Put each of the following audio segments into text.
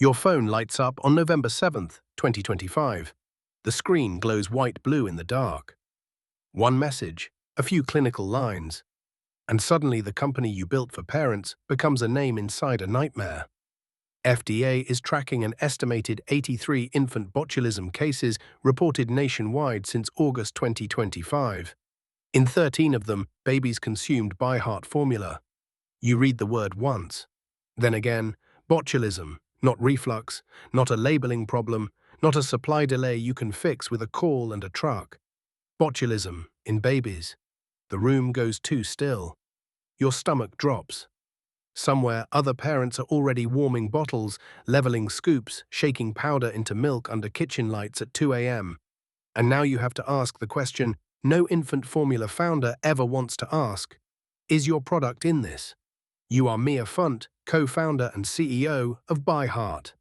Your phone lights up on November 7th, 2025. The screen glows white-blue in the dark. One message, a few clinical lines, and suddenly the company you built for parents becomes a name inside a nightmare. FDA is tracking an estimated 83 infant botulism cases reported nationwide since August 2025. In 13 of them, babies consumed ByHeart formula. You read the word once. Then again, botulism, not reflux, not a labeling problem, not a supply delay you can fix with a call and a truck. Botulism, in babies. The room goes too still. Your stomach drops. Somewhere, other parents are already warming bottles, leveling scoops, shaking powder into milk under kitchen lights at 2 a.m. And now you have to ask the question no infant formula founder ever wants to ask. Is your product in this? You are Mia Funt, co-founder and CEO of ByHeart.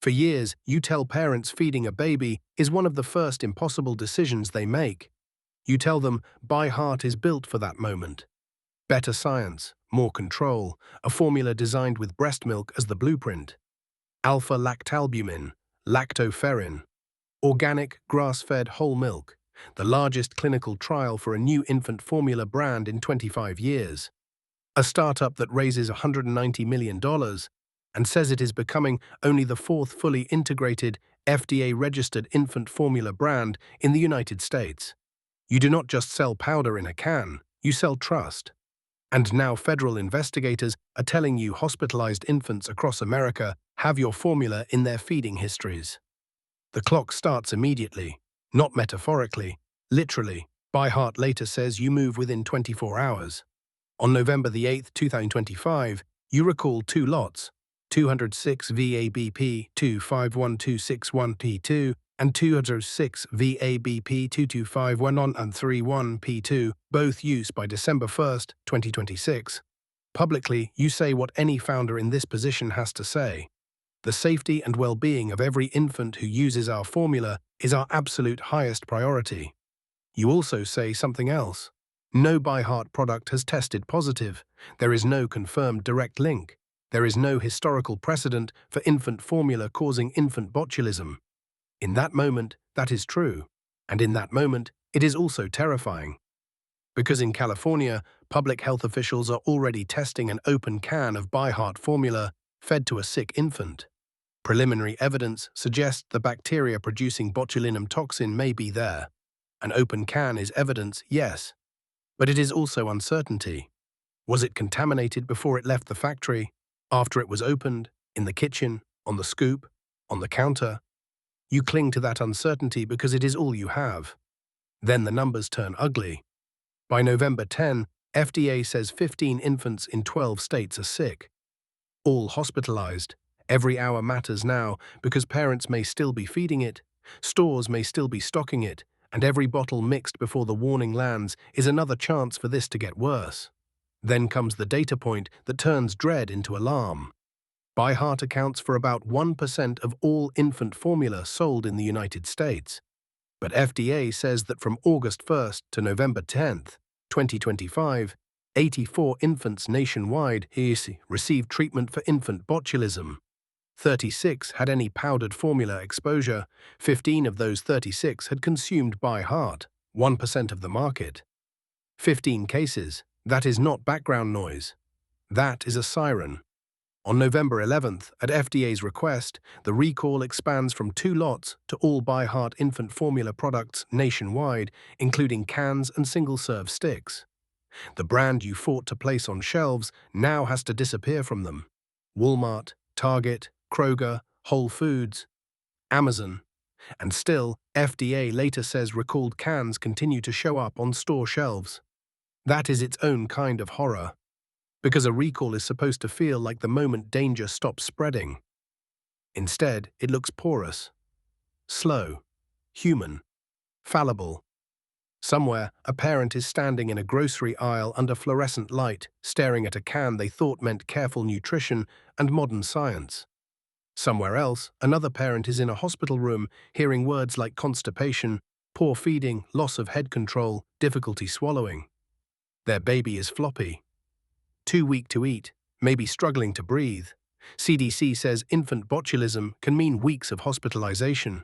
For years, you tell parents feeding a baby is one of the first impossible decisions they make. You tell them ByHeart is built for that moment. Better science, more control, a formula designed with breast milk as the blueprint. Alpha-lactalbumin, lactoferrin. Organic, grass-fed whole milk. The largest clinical trial for a new infant formula brand in 25 years. A startup that raises $190 million and says it is becoming only the fourth fully integrated, FDA-registered infant formula brand in the United States. You do not just sell powder in a can, you sell trust. And now federal investigators are telling you hospitalized infants across America have your formula in their feeding histories. The clock starts immediately, not metaphorically, literally. ByHeart later says you move within 24 hours. On November 8th, 2025, you recall two lots, 206 VABP 251261P2 and 206 VABP 225131P2, both used by December 1st, 2026. Publicly, you say what any founder in this position has to say. The safety and well-being of every infant who uses our formula is our absolute highest priority. You also say something else. No ByHeart product has tested positive. There is no confirmed direct link. There is no historical precedent for infant formula causing infant botulism. In that moment, that is true. And in that moment, it is also terrifying. Because in California, public health officials are already testing an open can of ByHeart formula fed to a sick infant. Preliminary evidence suggests the bacteria producing botulinum toxin may be there. An open can is evidence, yes. But it is also uncertainty. Was it contaminated before it left the factory? After it was opened? In the kitchen? On the scoop? On the counter? You cling to that uncertainty because it is all you have. Then the numbers turn ugly. By November 10, FDA says 15 infants in 12 states are sick. All hospitalized. Every hour matters now because parents may still be feeding it, stores may still be stocking it, and every bottle mixed before the warning lands is another chance for this to get worse. Then comes the data point that turns dread into alarm. ByHeart accounts for about 1% of all infant formula sold in the United States. But FDA says that from August 1st to November 10th, 2025, 84 infants nationwide received treatment for infant botulism. 36 had any powdered formula exposure. 15 of those 36 had consumed ByHeart, 1% of the market. 15 cases. That is not background noise. That is a siren. On November 11th, at FDA's request, the recall expands from 2 lots to all ByHeart infant formula products nationwide, including cans and single-serve sticks. The brand you fought to place on shelves now has to disappear from them. Walmart, Target, Kroger, Whole Foods, Amazon. And still, FDA later says recalled cans continue to show up on store shelves. That is its own kind of horror. Because a recall is supposed to feel like the moment danger stops spreading. Instead, it looks porous, slow, human, fallible. Somewhere, a parent is standing in a grocery aisle under fluorescent light, staring at a can they thought meant careful nutrition and modern science. Somewhere else, another parent is in a hospital room, hearing words like constipation, poor feeding, loss of head control, difficulty swallowing. Their baby is floppy, too weak to eat, maybe struggling to breathe. CDC says infant botulism can mean weeks of hospitalization.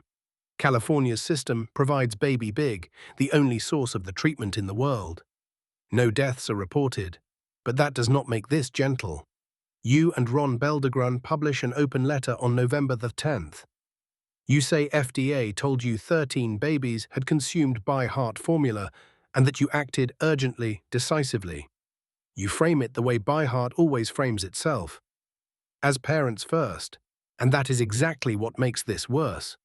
California's system provides Baby Big, the only source of the treatment in the world. No deaths are reported, but that does not make this gentle. You and Ron Beldegrun publish an open letter on November the 10th. You say FDA told you 13 babies had consumed ByHeart formula and that you acted urgently, decisively. You frame it the way ByHeart always frames itself, as parents first, and that is exactly what makes this worse.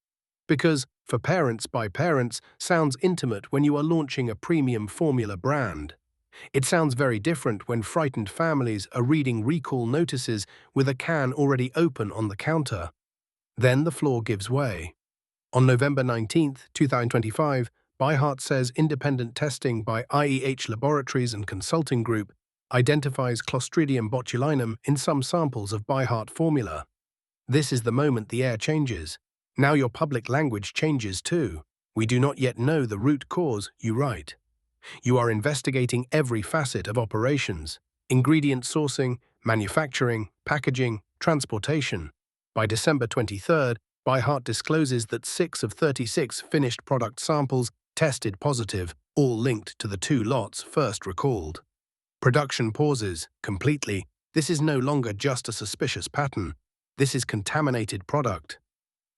Because for parents by parents sounds intimate when you are launching a premium formula brand. It sounds very different when frightened families are reading recall notices with a can already open on the counter. Then the floor gives way. On November 19, 2025, ByHeart says independent testing by IEH Laboratories and Consulting Group identifies Clostridium botulinum in some samples of ByHeart formula. This is the moment the air changes. Now your public language changes too. We do not yet know the root cause, you write. You are investigating every facet of operations: ingredient sourcing, manufacturing, packaging, transportation. By December 23rd, ByHeart discloses that 6 of 36 finished product samples tested positive, all linked to the 2 lots first recalled. Production pauses completely. This is no longer just a suspicious pattern. This is contaminated product.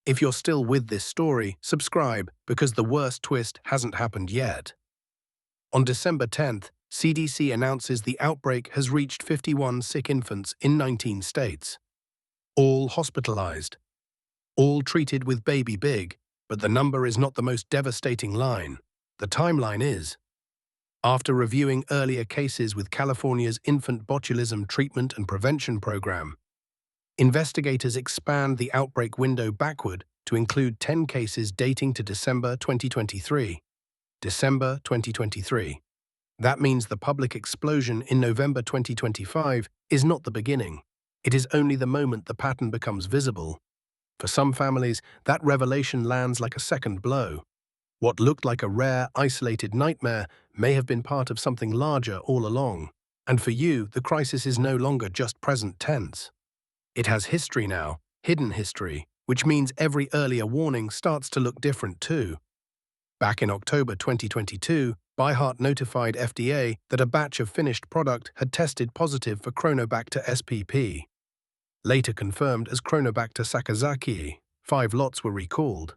If you're still with this story, subscribe, because the worst twist hasn't happened yet. On December 10th, CDC announces the outbreak has reached 51 sick infants in 19 states. All hospitalized. All treated with Baby Big, but the number is not the most devastating line. The timeline is: after reviewing earlier cases with California's infant botulism treatment and prevention program, investigators expand the outbreak window backward to include 10 cases dating to December 2023. December 2023. That means the public explosion in November 2025 is not the beginning. It is only the moment the pattern becomes visible. For some families, that revelation lands like a second blow. What looked like a rare, isolated nightmare may have been part of something larger all along. And for you, the crisis is no longer just present tense. It has history now, hidden history, which means every earlier warning starts to look different too. Back in October 2022, ByHeart notified FDA that a batch of finished product had tested positive for Chronobacter spp. Later confirmed as Chronobacter sakazakii, 5 lots were recalled.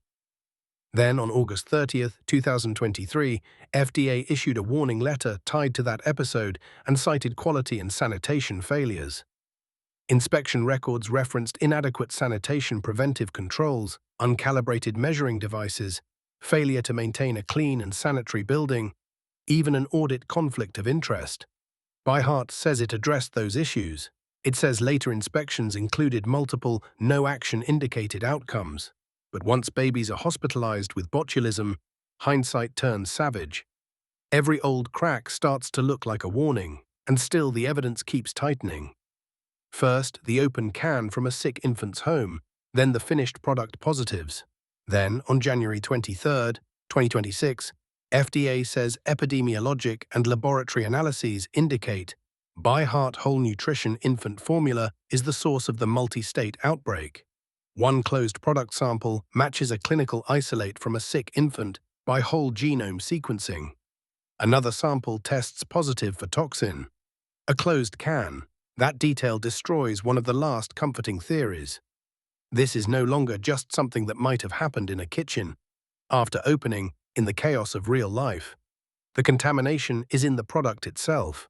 Then, on August 30th, 2023, FDA issued a warning letter tied to that episode and cited quality and sanitation failures. Inspection records referenced inadequate sanitation preventive controls, uncalibrated measuring devices, failure to maintain a clean and sanitary building, even an audit conflict of interest. ByHeart says it addressed those issues. It says later inspections included multiple no-action-indicated outcomes. But once babies are hospitalized with botulism, hindsight turns savage. Every old crack starts to look like a warning, and still the evidence keeps tightening. First, the open can from a sick infant's home, then the finished product positives. Then, on January 23, 2026, FDA says epidemiologic and laboratory analyses indicate ByHeart Whole Nutrition infant formula is the source of the multi-state outbreak. One closed product sample matches a clinical isolate from a sick infant by whole genome sequencing. Another sample tests positive for toxin. A closed can. That detail destroys one of the last comforting theories. This is no longer just something that might have happened in a kitchen. After opening, in the chaos of real life, the contamination is in the product itself.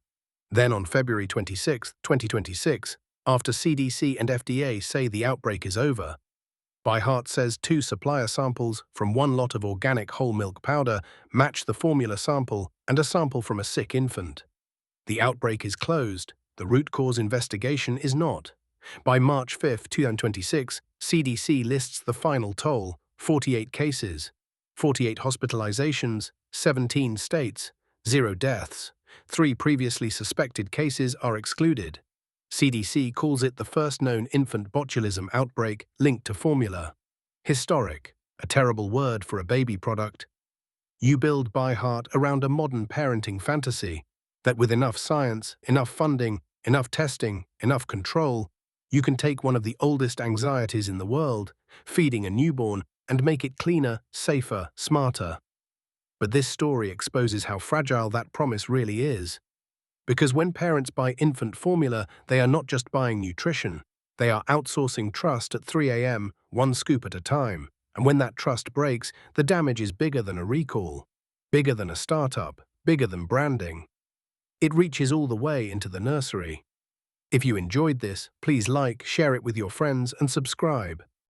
Then on February 26, 2026, after CDC and FDA say the outbreak is over, ByHeart says 2 supplier samples from 1 lot of organic whole milk powder match the formula sample and a sample from a sick infant. The outbreak is closed. The root cause investigation is not. By March 5, 2026, CDC lists the final toll: 48 cases, 48 hospitalizations, 17 states, 0 deaths. 3 previously suspected cases are excluded. CDC calls it the first known infant botulism outbreak linked to formula. Historic, a terrible word for a baby product. You build ByHeart around a modern parenting fantasy that with enough science, enough funding, enough testing, enough control, You can take one of the oldest anxieties in the world, feeding a newborn, and make it cleaner, safer, smarter. But this story exposes how fragile that promise really is. Because when parents buy infant formula, they are not just buying nutrition. They are outsourcing trust at 3 a.m., one scoop at a time. And when that trust breaks, the damage is bigger than a recall, bigger than a startup, bigger than branding. It reaches all the way into the nursery. If you enjoyed this, please like, share it with your friends, and subscribe.